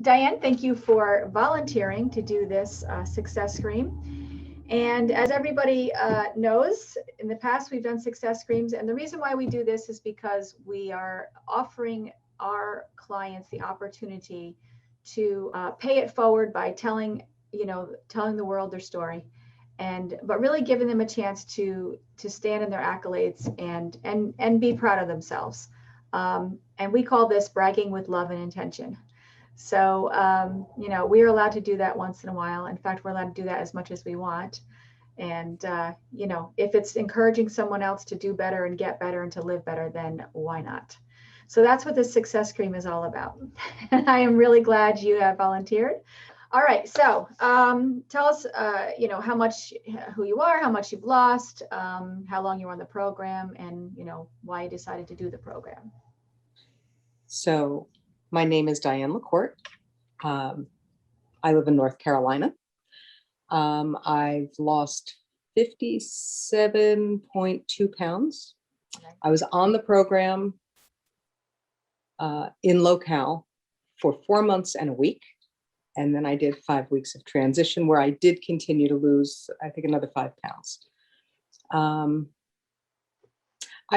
Diane, thank you for volunteering to do this success scream. And as everybody knows, in the past we've done success screams. And the reason why we do this is because we are offering our clients the opportunity to pay it forward by telling the world their story, but really giving them a chance to stand in their accolades and be proud of themselves. And we call this bragging with love and intention. So, we are allowed to do that once in a while. In fact, we're allowed to do that as much as we want. And, if it's encouraging someone else to do better and get better and to live better, then why not? So that's what this success cream is all about. And I am really glad you have volunteered. All right. So tell us, how much, who you are, how much you've lost, how long you're on the program, and, why you decided to do the program. So my name is Diane LaCourte. I live in North Carolina. I've lost 57.2 pounds. Okay. I was on the program in locale for 4 months and a week. And then I did 5 weeks of transition where I did continue to lose, I think, another 5 pounds. I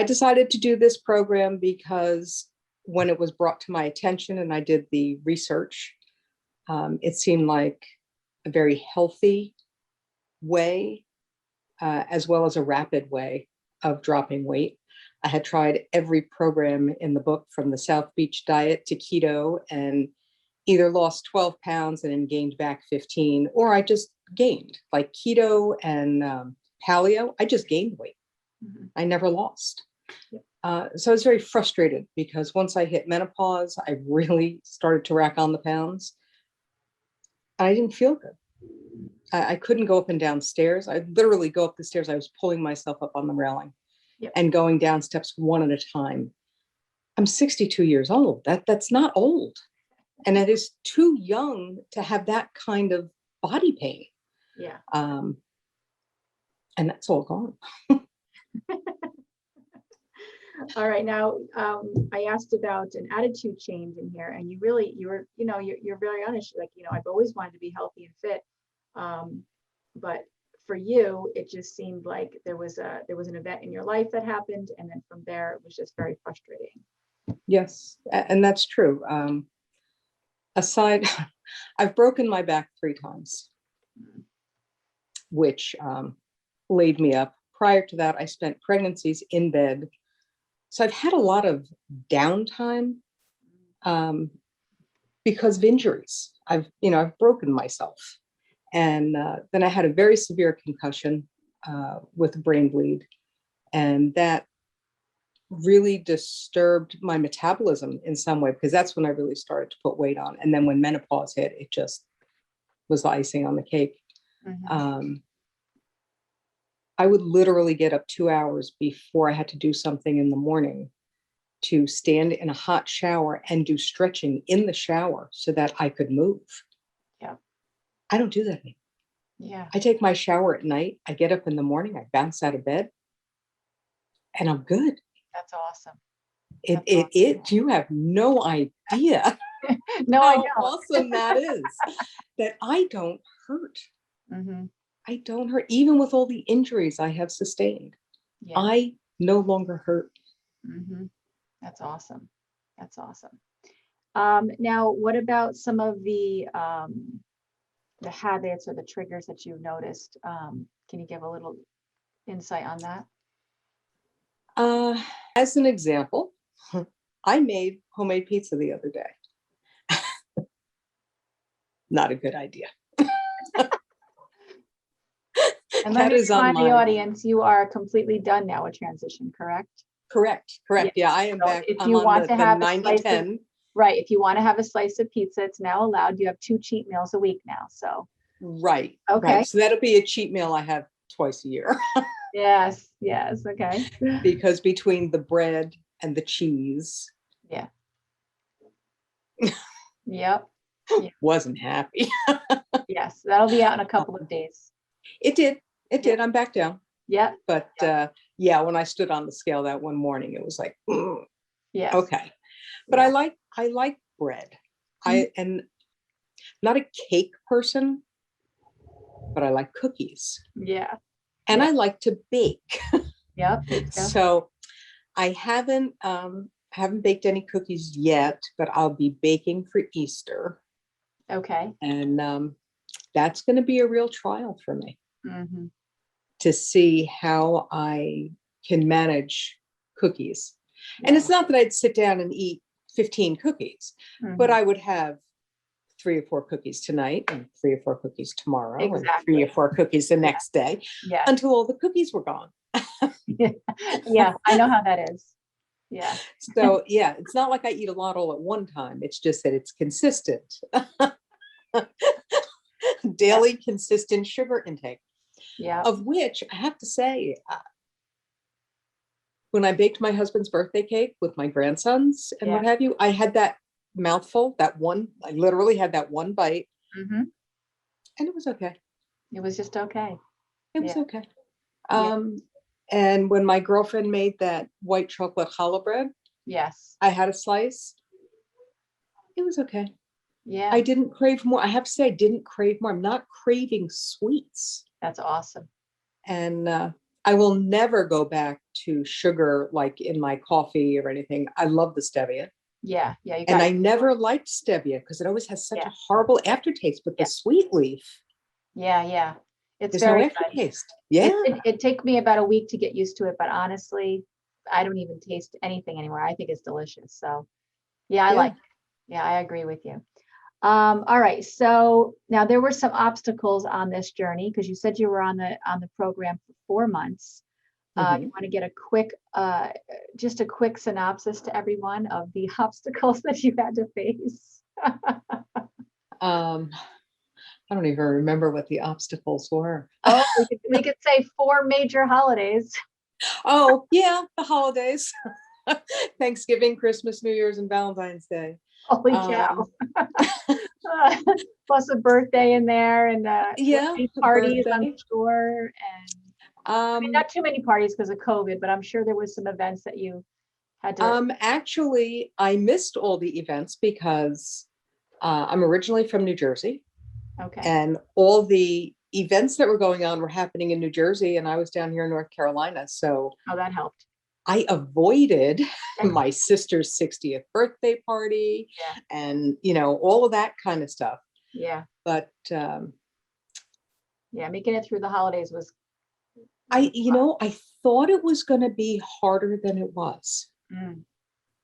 decided to do this program because when it was brought to my attention and I did the research, it seemed like a very healthy way, as well as a rapid way of dropping weight. I had tried every program in the book, from the South Beach diet to keto, and either lost 12 pounds and then gained back 15, or I just gained. Like keto and paleo, I just gained weight. Mm-hmm. I never lost. Yep. So I was very frustrated because once I hit menopause, I really started to rack on the pounds. I didn't feel good. I couldn't go up and down stairs. I'd literally go up the stairs. I was pulling myself up on the railing. Yep. And going down steps one at a time. I'm 62 years old. That's not old. And it is too young to have that kind of body pain. Yeah. And that's all gone. All right. Now, I asked about an attitude you're very honest. You're like, I've always wanted to be healthy and fit. But for you, it just seemed like there was an event in your life that happened. And then from there, it was just very frustrating. Yes. And that's true. I've broken my back 3 times, which laid me up. Prior to that, I spent pregnancies in bed. So I've had a lot of downtime because of injuries. I've broken myself. And then I had a very severe concussion with a brain bleed. And that really disturbed my metabolism in some way, because that's when I really started to put weight on. And then when menopause hit, it just was the icing on the cake. Mm-hmm. I would literally get up 2 hours before I had to do something in the morning to stand in a hot shower and do stretching in the shower so that I could move. Yeah. I don't do that anymore. Yeah. I take my shower at night. I get up in the morning, I bounce out of bed, and I'm good. That's awesome. You have no idea no, how awesome that is, that I don't hurt. Mm-hmm. I don't hurt, even with all the injuries I have sustained. Yeah. I no longer hurt. Mm-hmm. That's awesome. That's awesome. Now, what about some of the habits or the triggers that you've noticed? Can you give a little insight on that? As an example, I made homemade pizza the other day. Not a good idea. And let me remind the audience, you are completely done now with transition, correct? Correct. Yes. Yeah, I am so back. If you want to have 90-10. Right. If you want to have a slice of pizza, it's now allowed. You have 2 cheat meals a week now. So. Right. Okay. Right. So that'll be a cheat meal I have twice a year. Yes. Yes. Okay. Because between the bread and the cheese. Yeah. Yep. Wasn't happy. Yes. That'll be out in a couple of days. It did. It did. I'm back down. Yeah. But when I stood on the scale that one morning, it was like, yeah. Okay. But I like bread. Mm-hmm. not a cake person, but I like cookies. Yeah. And Yeah. I like to bake. Yep. So I haven't baked any cookies yet, but I'll be baking for Easter. Okay. And that's going to be a real trial for me Mm-hmm. to see how I can manage cookies. Yeah. And it's not that I'd sit down and eat 15 cookies, but Mhm. I would have 3 or 4 cookies tonight and 3 or 4 cookies tomorrow and 3 Exactly. or 4 cookies the next day Yeah. until all the cookies were gone. Yeah, I know how that is. Yeah. So yeah, it's not like I eat a lot all at one time. It's just that it's consistent. Daily consistent sugar intake, Yeah. of which I have to say, when I baked my husband's birthday cake with my grandsons and what Yeah. have you, I had that mouthful, I literally had that one bite, Mm-hmm. and it was okay. It was just okay. It was Yeah. okay. Yeah. And when my girlfriend made that white chocolate challah bread, Yes. I had a slice. It was okay. Yeah. I didn't crave more. I have to say, I didn't crave more. I'm not craving sweets. That's awesome. And I will never go back to sugar like in my coffee or anything. I love the stevia. Yeah. Yeah. You And got I never liked stevia because it always has such Yeah. a horrible aftertaste. But the Yeah. sweet leaf, Yeah. Yeah. It's there's no very good. aftertaste. Yeah. It took me about a week to get used to it, but honestly, I don't even taste anything anymore. I think it's delicious. So yeah, I Yeah. like it. Yeah, I agree with you. All right. So now there were some obstacles on this journey because you said you were on the program for 4 months. You Mhm. want to get just a quick synopsis to everyone of the obstacles that you had to face. Um, I don't even remember what the obstacles were. Oh, we could say 4 major holidays. Oh, yeah, the holidays. Thanksgiving, Christmas, New Year's, and Valentine's Day. Holy cow. Plus a birthday in there and Yeah, the parties, I'm birthday. sure. And I mean, not too many parties because of COVID, but I'm sure there was some events that you had to. Actually, I missed all the events because I'm originally from New Jersey, Okay. and all the events that were going on were happening in New Jersey, and I was down here in North Carolina. So Oh, that helped. I avoided my sister's 60th birthday party Yeah. and, all of that kind of stuff. Yeah. But Yeah. Making it through the holidays was. I thought it was going to be harder than it was. Mm.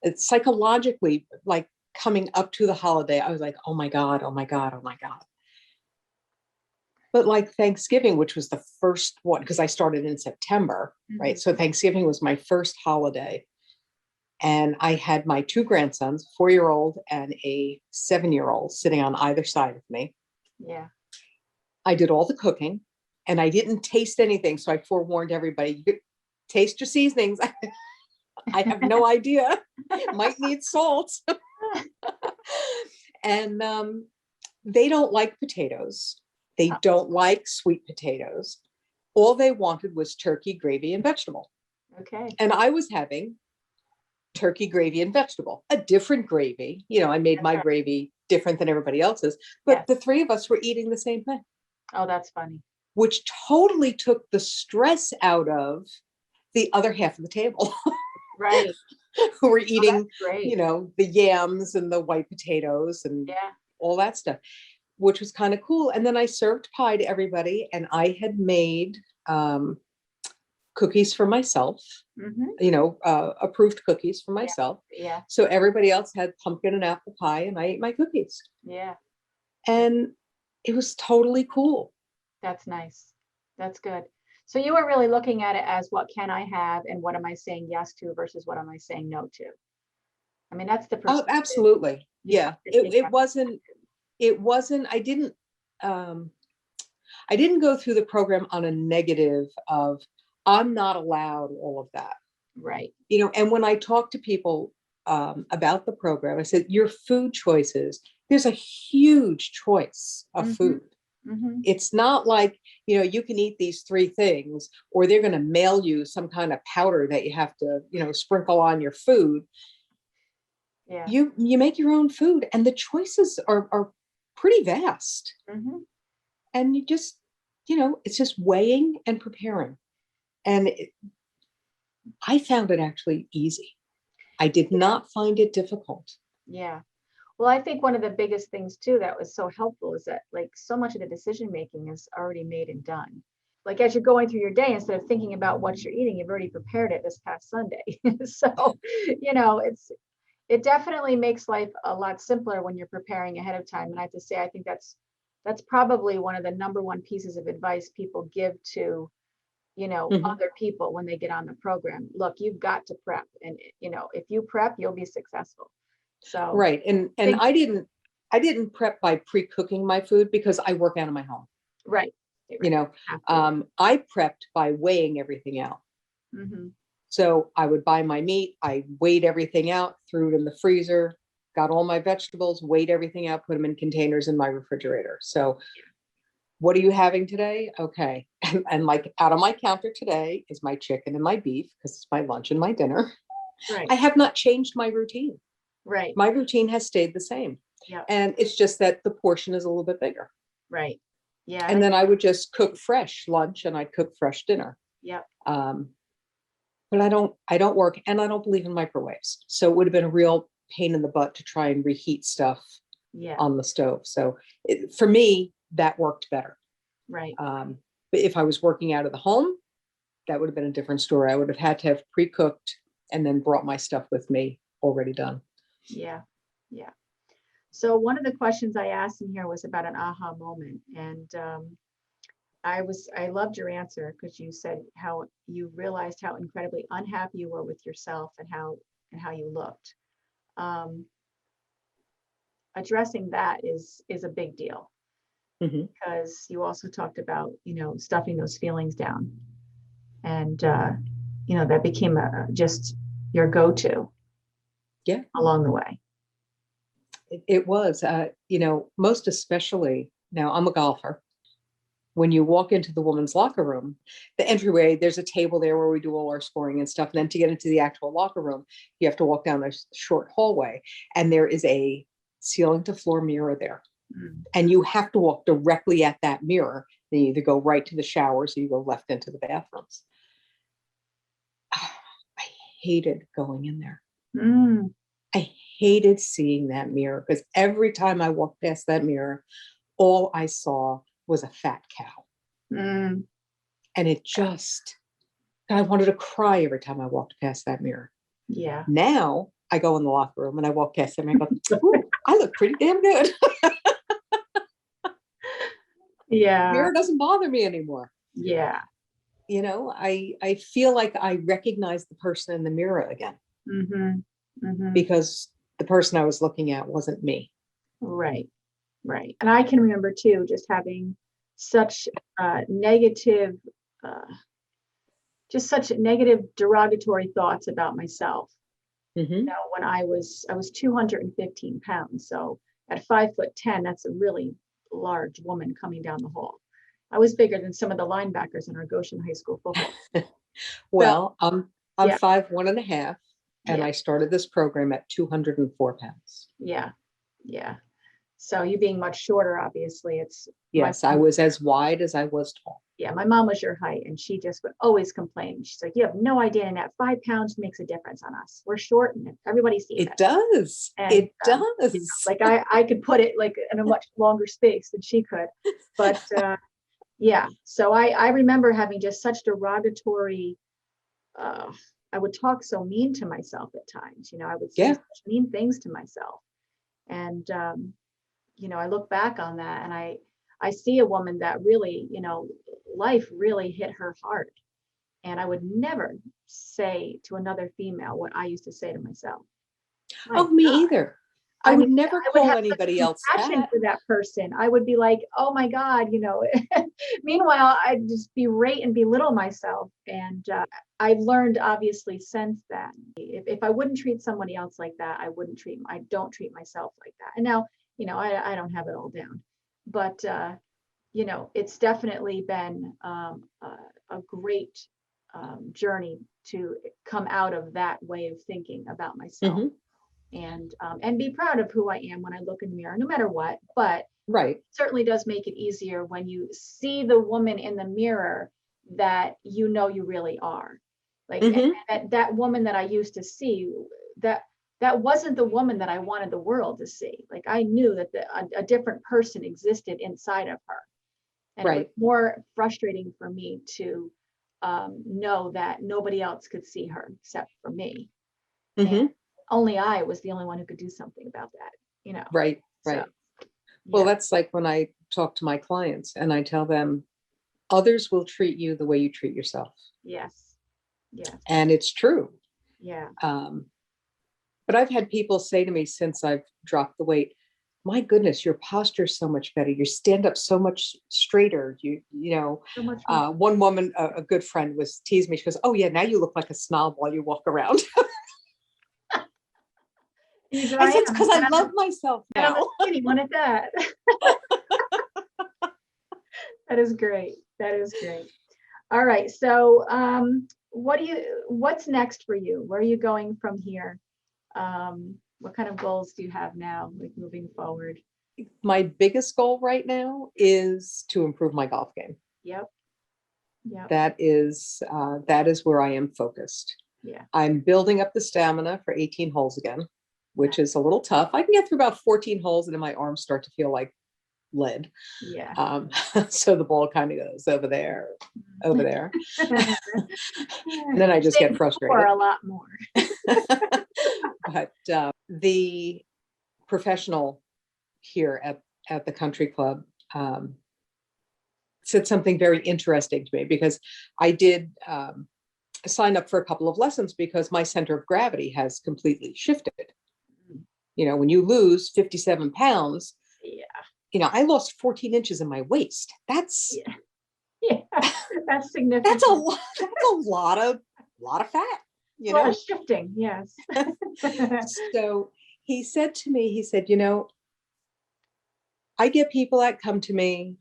It's psychologically, like coming up to the holiday, I was like, oh my God, oh my God, oh my God. But like Thanksgiving, which was the first one, because I started in September, right? Mhm. So Thanksgiving was my first holiday. And I had my 2 grandsons, 4-year-old and a 7-year-old, sitting on either side of me. Yeah. I did all the cooking and I didn't taste anything. So I forewarned everybody, taste your seasonings. I have no idea. Might need salt. And they don't like potatoes. They don't like sweet potatoes. All they wanted was turkey, gravy, and vegetable. Okay. And I was having turkey, gravy, and vegetable, a different gravy. I made my gravy different than everybody else's, but the 3 of us were eating the same thing. Oh, that's funny. Which totally took the stress out of the other half of the table. Right. Who were eating, Great. the yams and the white potatoes and Yeah. all that stuff, which was kind of cool. And then I served pie to everybody, and I had made cookies for myself, approved cookies for myself. Yeah. So everybody else had pumpkin and apple pie, and I ate my cookies. Yeah. And it was totally cool. That's nice. That's good. So you were really looking at it as what can I have and what am I saying yes to versus what am I saying no to? I mean, that's the Oh, perspective. absolutely. you Yeah. have to take It that. wasn't, I didn't go through the program on a negative of I'm not allowed all of that. Right. And when I talk to people about the program, I said, your food choices, there's a huge choice of food. Mm-hmm. It's not like, you can eat these 3 things, or they're going to mail you some kind of powder that you have to, sprinkle on your food. Yeah. You make your own food, and the choices are pretty vast. Mm-hmm. And you just, it's just weighing and preparing. And I found it actually easy. I did not find it difficult. Yeah. Well, I think one of the biggest things too that was so helpful is that like so much of the decision making is already made and done. Like as you're going through your day, instead of thinking about what you're eating, you've already prepared it this past Sunday. So, it definitely makes life a lot simpler when you're preparing ahead of time. And I have to say, I think that's probably one of the number one pieces of advice people give to, other people when they get on the program. Look, you've got to prep, and if you prep, you'll be successful. So Right. And I didn't prep by pre-cooking my food because I work out of my home. right. I prepped by weighing everything out. Mm-hmm. So I would buy my meat, I weighed everything out, threw it in the freezer, got all my vegetables, weighed everything out, put them in containers in my refrigerator. So what are you having today? Okay. And like out on my counter today is my chicken and my beef because it's my lunch and my dinner. Right. I have not changed my routine. Right. My routine has stayed the same. Yeah. And it's just that the portion is a little bit bigger. Right. Yeah. And then I would just cook fresh lunch and I'd cook fresh dinner. Yeah. But I don't work, and I don't believe in microwaves. So it would have been a real pain in the butt to try and reheat stuff on the stove. So for me, that worked better. Right. But if I was working out of the home, that would have been a different story. I would have had to have pre-cooked and then brought my stuff with me already done. Yeah. Yeah. So one of the questions I asked in here was about an aha moment. And I loved your answer because you said how you realized how incredibly unhappy you were with yourself and how you looked. Addressing that is a big deal, because you also talked about, stuffing those feelings down, and that became just your go-to along the way. It was, most especially now I'm a golfer. When you walk into the women's locker room, the entryway, there's a table there where we do all our scoring and stuff. And then to get into the actual locker room, you have to walk down this short hallway, and there is a ceiling to floor mirror there. And you have to walk directly at that mirror. Then you either go right to the showers or you go left into the bathrooms. I hated going in there. I hated seeing that mirror because every time I walked past that mirror, all I saw was a fat cow. And it just, I wanted to cry every time I walked past that mirror. Yeah. Now I go in the locker room and I walk past them and I go, ooh, I look pretty damn good. Yeah. Mirror doesn't bother me anymore. Yeah. I feel like I recognize the person in the mirror again. Because the person I was looking at wasn't me. Right. Right. And I can remember too, just having such negative, derogatory thoughts about myself. When I was 215 pounds. So at 5'10", that's a really large woman coming down the hall. I was bigger than some of the linebackers in our Goshen High School football. Well, I'm 5'1.5", and I started this program at 204 pounds. Yeah. Yeah. So you being much shorter, obviously, it's. Yes, I was as wide as I was tall. Yeah, my mom was your height, and she just would always complain. She's like, you have no idea, and that 5 pounds makes a difference on us. We're short, and everybody sees it. It does. And, it does. Like I could put it like in a much longer space than she could. But yeah, so I remember having just such derogatory, I would talk so mean to myself at times. I would say such mean things to myself. And I look back on that and I see a woman that really, life really hit her hard. And I would never say to another female what I used to say to myself. Me either. I would never call anybody else fat. For that person. I would be like, oh my God, meanwhile, I'd just berate and belittle myself. And I've learned obviously since then, if I wouldn't treat somebody else like that, I don't treat myself like that. And now, I don't have it all down, but, it's definitely been a great journey to come out of that way of thinking about myself. And be proud of who I am when I look in the mirror, no matter what. But Right. Certainly does make it easier when you see the woman in the mirror that you know you really are. Like Hmm. that woman that I used to see, that that wasn't the woman that I wanted the world to see. Like I knew that a different person existed inside of her. And it was Right. more frustrating for me to know that nobody else could see her except for me. And Hmm. only I was the only one who could do something about that, you know. Right. So, Right. Well, yeah, that's like when I talk to my clients and I tell them others will treat you the way you treat yourself. yes, yes, And it's true. yeah. Um, but I've had people say to me since I've dropped the weight, my goodness, your posture's so much better. You stand up so much straighter. So much more. One woman, a good friend, was teasing me. She goes, "Oh yeah, now you look like a snob while you walk around." Either I I said, "It's am, because I love myself and I'm a now." skinny one at that. That is great. That is great. All right. So, what's next for you? Where are you going from here? What kind of goals do you have now, like moving forward? My biggest goal right now is to improve my golf game. Yep. Yep. That is where I am focused. Yeah. I'm building up the stamina for 18 holes again, which is a little tough. I can get through about 14 holes and then my arms start to feel like lead. Yeah. So the ball kind of goes over there, over there. And then I just Same get or frustrated. a lot more. But the professional here at the country club said something very interesting to me because I did sign up for a couple of lessons because my center of gravity has completely shifted. When you lose 57 pounds, Yeah. I lost 14 inches in my waist. That's Yeah. Yeah. That's significant. that's a lot. That's a lot of fat. A lot of shifting. Yes. So he said to me, he said, I get people that come to me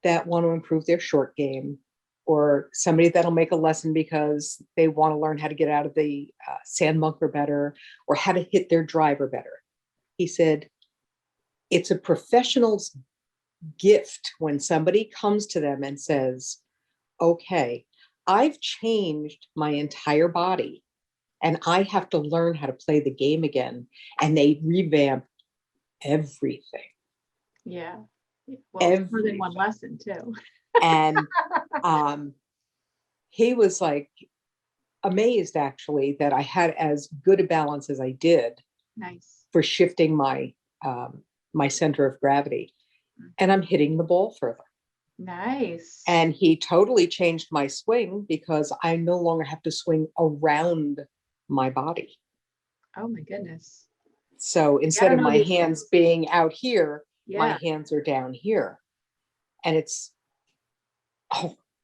that want to improve their short game, or somebody that'll make a lesson because they want to learn how to get out of the sand bunker better or how to hit their driver better. He said, it's a professional's gift when somebody comes to them and says, okay, I've changed my entire body and I have to learn how to play the game again. And they revamp everything. Yeah. Well, it's more than one Everything. lesson too. And he was like amazed actually that I had as good a balance as I did Nice. for shifting my center of gravity. And I'm hitting the ball further. Nice. And he totally changed my swing because I no longer have to swing around my body. Oh my goodness. So instead of my hands being out here, my Yeah. hands are down here. And it's,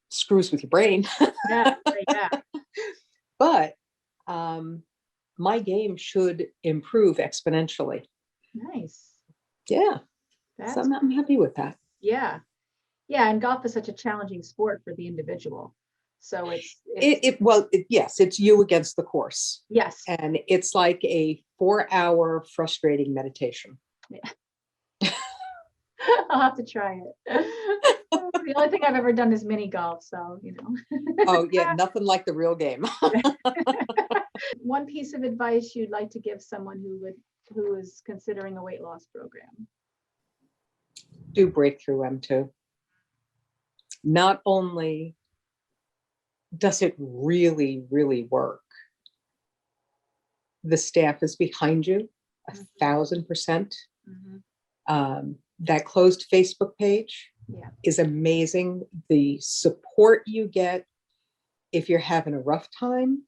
screws with your brain. Yeah. Yeah. But my game should improve exponentially. Nice. Yeah. That's So I'm happy with that. yeah. Yeah. And golf is such a challenging sport for the individual. So Yes, it's you against the course. yes. And it's like a 4-hour frustrating meditation. Yeah. I'll have to try it. The only thing I've ever done is mini golf. So, Oh yeah, nothing like the real game. One piece of advice you'd like to give someone who is considering a weight loss program? Do Breakthrough M2. Not only does it really, really work, the staff is behind you 1,000%. That closed Facebook page is amazing. The support you get if you're having a rough time,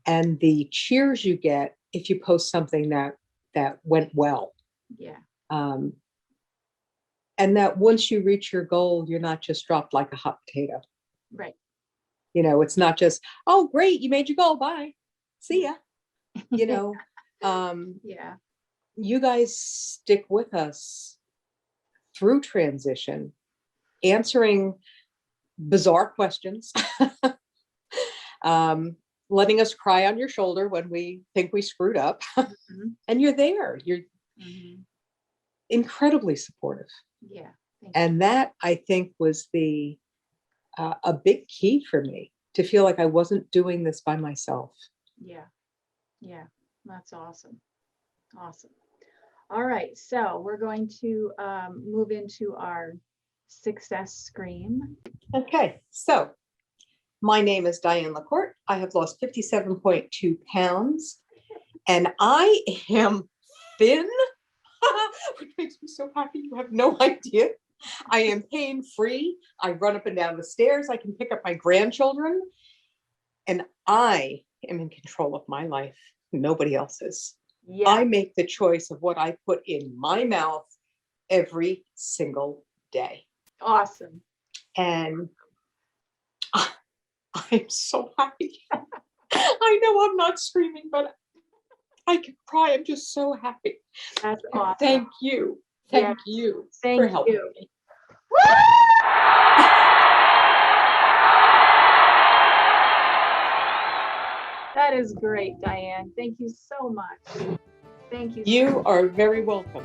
and the cheers you get if you post something that went well. Yeah. And that once you reach your goal, you're not just dropped like a hot potato. Right. It's not just, oh, great, you made your goal. Bye. See ya. Yeah. You guys stick with us through transition, answering bizarre questions, letting us cry on your shoulder when we think we screwed up. And you're there. You're incredibly supportive. Yeah. Thank you. And that, I think, was a big key for me, to feel like I wasn't doing this by myself. Yeah. Yeah. That's awesome. Awesome. All right. So we're going to move into our success scream. Okay, so my name is Diane LaCourte. I have lost 57.2 pounds, and I am thin, which makes me so happy. You have no idea. I am pain-free. I run up and down the stairs. I can pick up my grandchildren, and I am in control of my life. Nobody else is. Yeah. I make the choice of what I put in my mouth every single day. Awesome. And I'm so happy. I know I'm not screaming, but I can cry. I'm just so happy. That's awesome. Thank you. Thank you for helping me. That is great, Diane. Thank you so much. Thank you. You are very welcome.